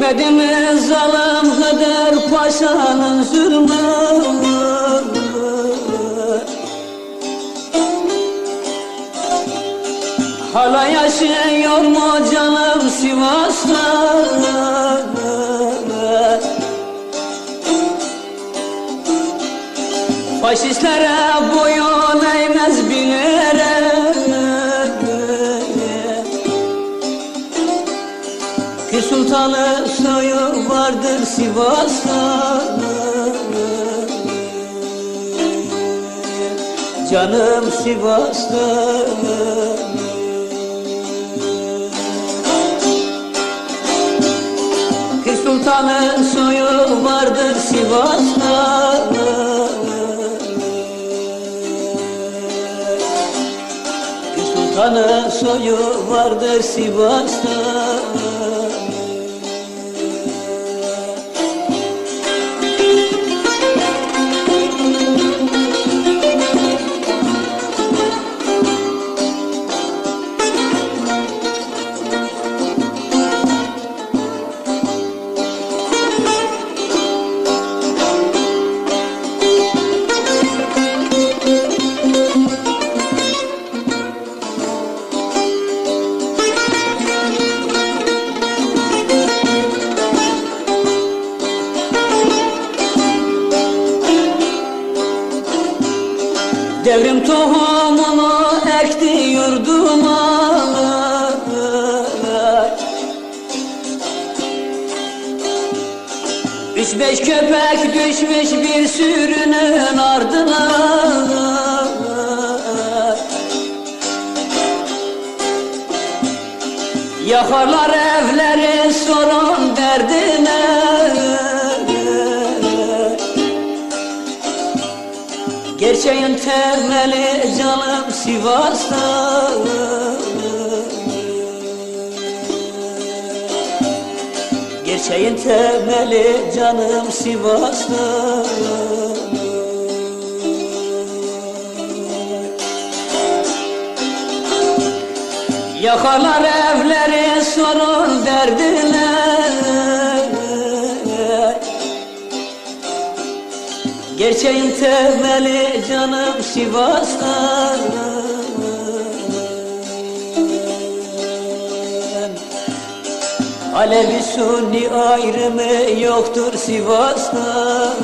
Bitmedi mi zalim Hıdır Paşa'nın zulmü? Hala yaşıyor mu canım Sivas'ta? Faşistlere boyun eğmez bilerek. Pir Sultan'ı soyu vardır Sivas'ta. Canım Sivas'ta. Pir Sultan'ın soyu vardır Sivas'ta. Pir Sultan'ın soyu vardır Sivas'ta. Devrim tohumunu ekti yurduma. 3-5 köpek düşmüş bir sürünün ardına. Yakarlar evleri sorun derdine. Gerçeğin temeli canım Sivas'ta. Gerçeğin temeli canım Sivas'ta. Yakarlar evleri sorun derdine. Gerçeğin temeli canım Sivas'ta. Alevi Sunni ayrımı yoktur Sivas'ta.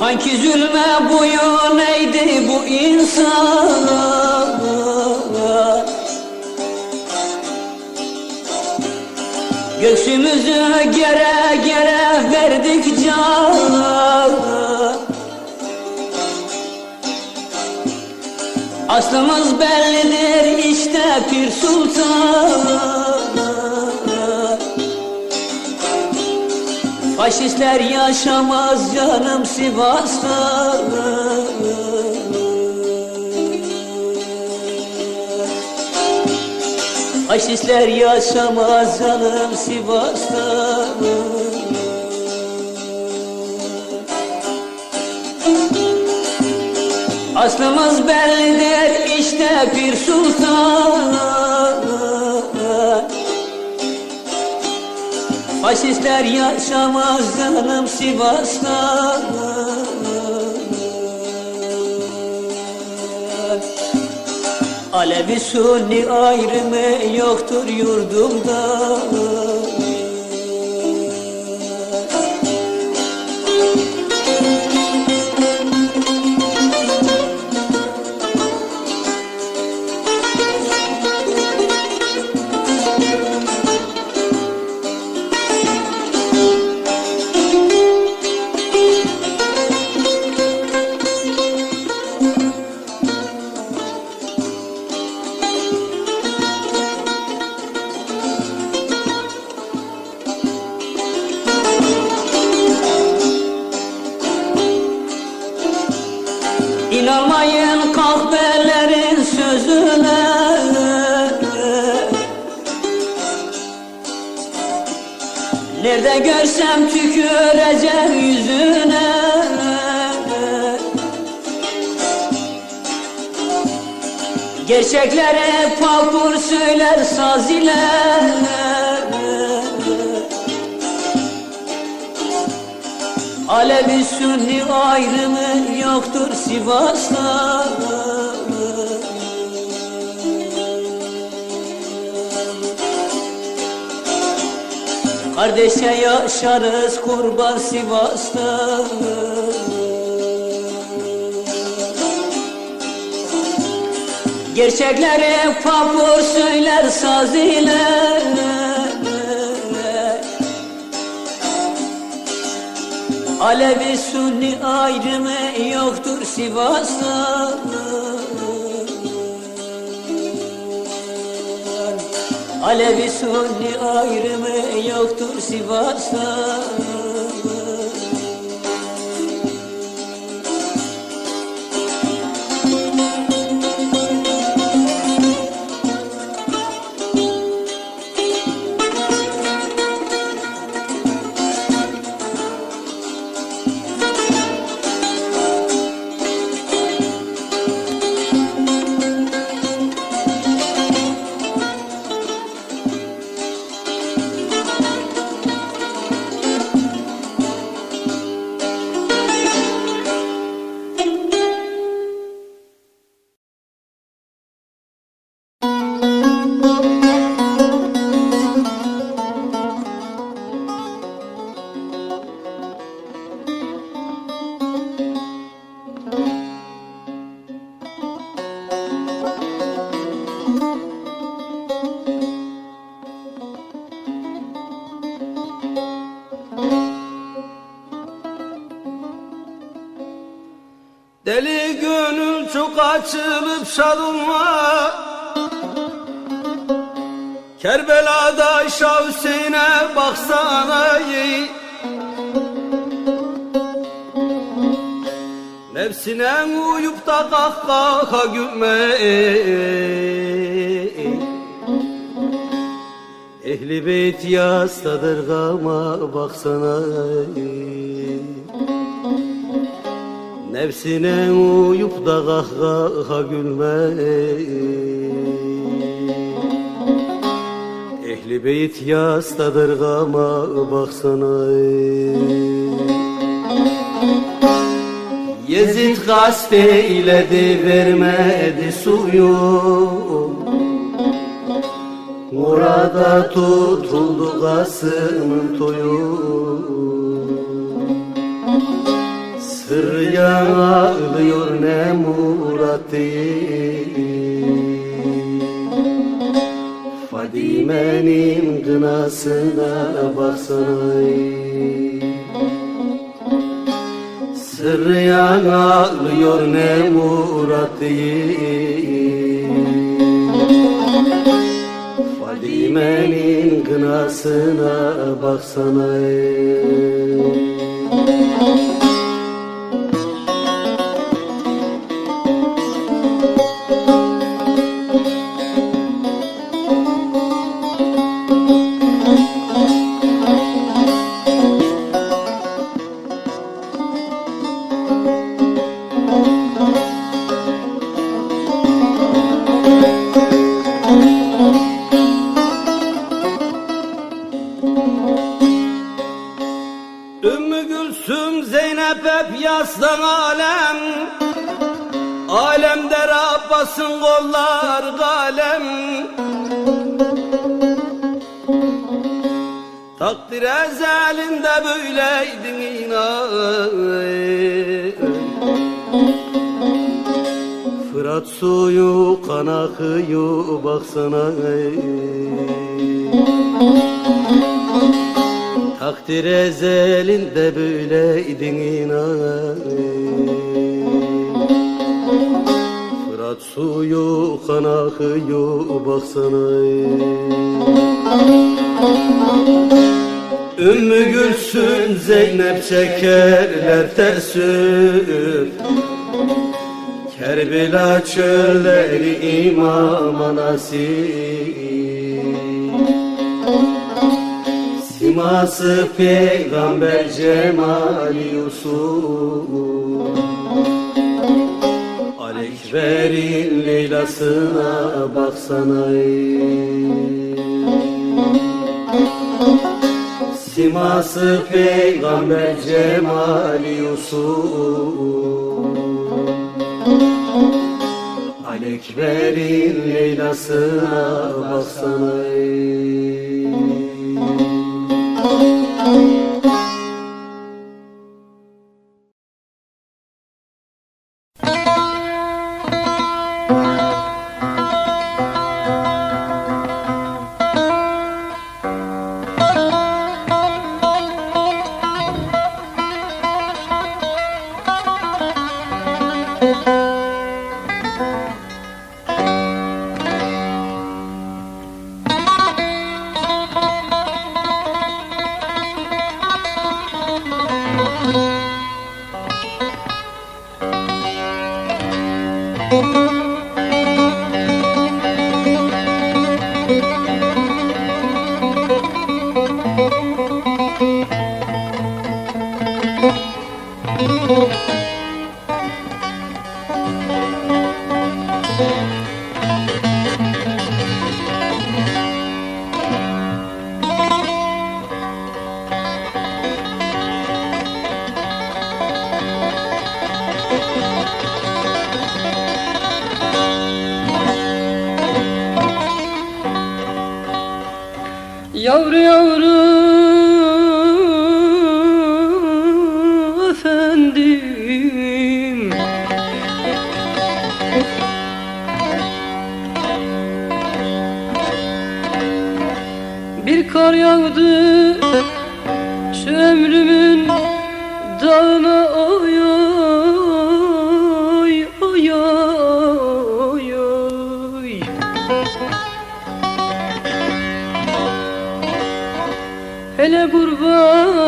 Hangi zulme boyun eğdi bu insan? Göğsümüzü gere gere verdik can. Aslımız bellidir işte Pir Sultan. Faşistler yaşamaz canım Sivas'ta. Faşistler yaşamaz canım Sivas'ta. Aslımız bellidir işte Pir Sultan. Faşistler yaşamaz canım Sivas'ta. Alevi Sunni ayrımı yoktur yurdumda. Nerede görsem tüküreceğim yüzüne. Gerçeklere papur söyler saz ile. Alevi Sünni ayrımı yoktur Sivas'ta. Kardeşe yaşarız kurban Sivas'ta. Gerçeklere papur söyler saz ile. Alevi Sünni ayrımı yoktur Sivas'ta. Alevi Sünni ayrımı yoktur Sivas'ta. Deli gönül çok açılıp şadılma, Kerbela'da Şah Hüseyin'e baksana ey. Nefsine uyup da kahkaha gülme Ehli beyt yastadır gama baksana ey. Nefsine uyup da kahkaha gülme Ehli beyt yastadır gama baksana Yezid gasp eyledi vermedi suyu Murada tutuldu Kasım'ın toyu Sır yanılıyor ne murat değil Fadime'nin kınasına baksana Sır yanılıyor ne murat değil Fadime'nin kınasına baksana Ümmü Gülsüm Zeynep hep yaslan alem Alemde Rabbasın kollar kalem Takdir ezelinde böyleydin inan Fırat suyu kan akıyor baksana Takdir ezelinde böyleydin inan Fırat suyu kan akıyor baksana Ümmü Gülsüm Zeynep çekerler teessüf Kerbela çölleri imama nasip Siması peygamber cemali Yusuf, Alekber'in Leyla'sına baksana Siması peygamber cemali Yusuf, Alekber'in Leyla'sına baksana Yavru yavru efendim, bir kar yağdı şu ömrümün dağına, oy oy oy oy oy. Hele kurban,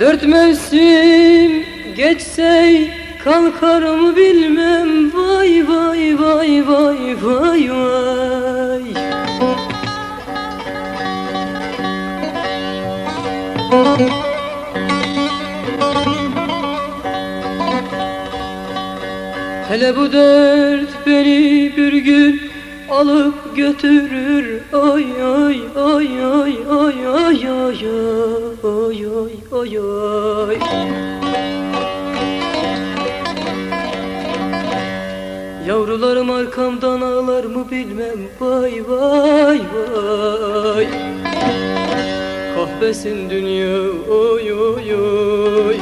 dört mevsim geçse kalkar mı bilmem, vay vay vay vay vay vay. Hele bu dert beni bir gün alıp götürür, oy oy oy oy oy oy oy oy oy oy oy. Yavrularım arkamdan ağlar mı bilmem, vay vay vay. Kahvesin dünya, oy oy oy,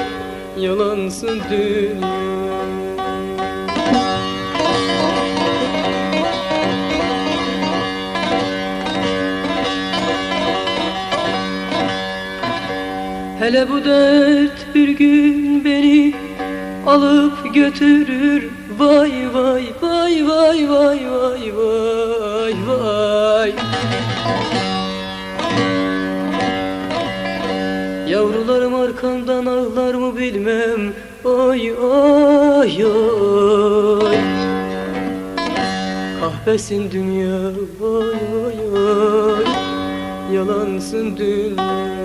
yalansın dünya. Hele bu dert bir gün beni alıp götürür, vay vay vay vay vay vay vay vay. Yavrularım arkamdan ağlar mı bilmem, oy oy oy. Kahvesin dünya, oy oy oy, yalansın dünya.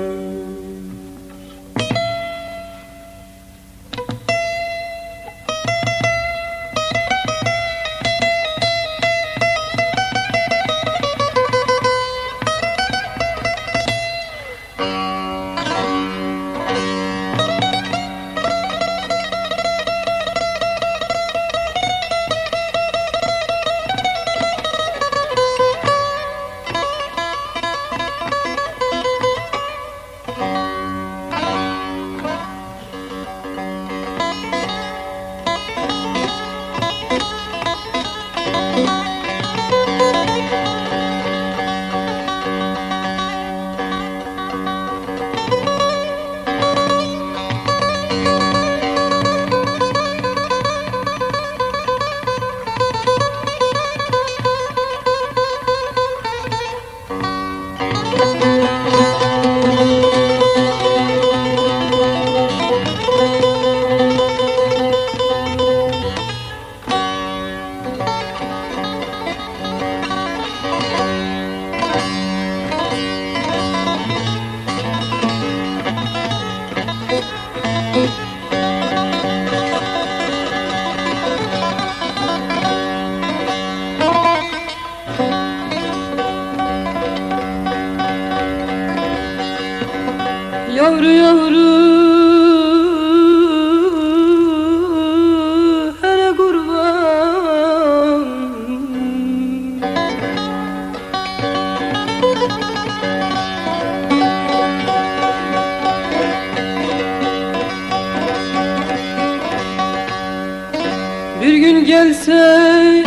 Bir gün gelse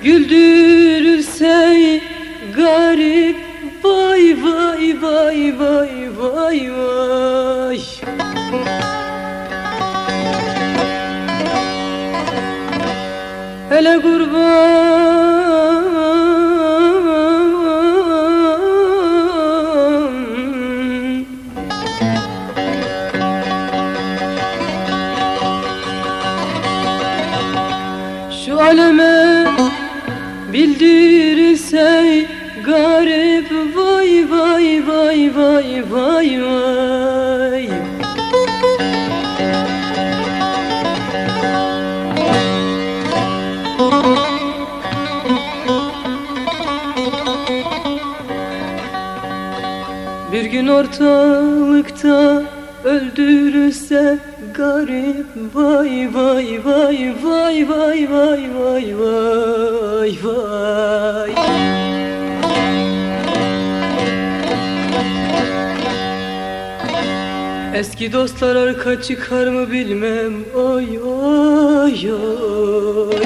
güldürürse garip, vay vay vay vay vay vay. Hele kurban, şu aleme bildirirse garip, vay vay vay vay vay vay. Bir gün ortalıkta öldürürse garip, vay vay vay vay vay vay vay vay vay. Eski dostlar arka çıkar mı bilmem, oy oy oy.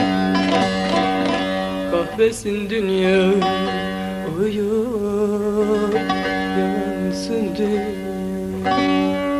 Kahretsin dünya, oy oy, yansın dünya.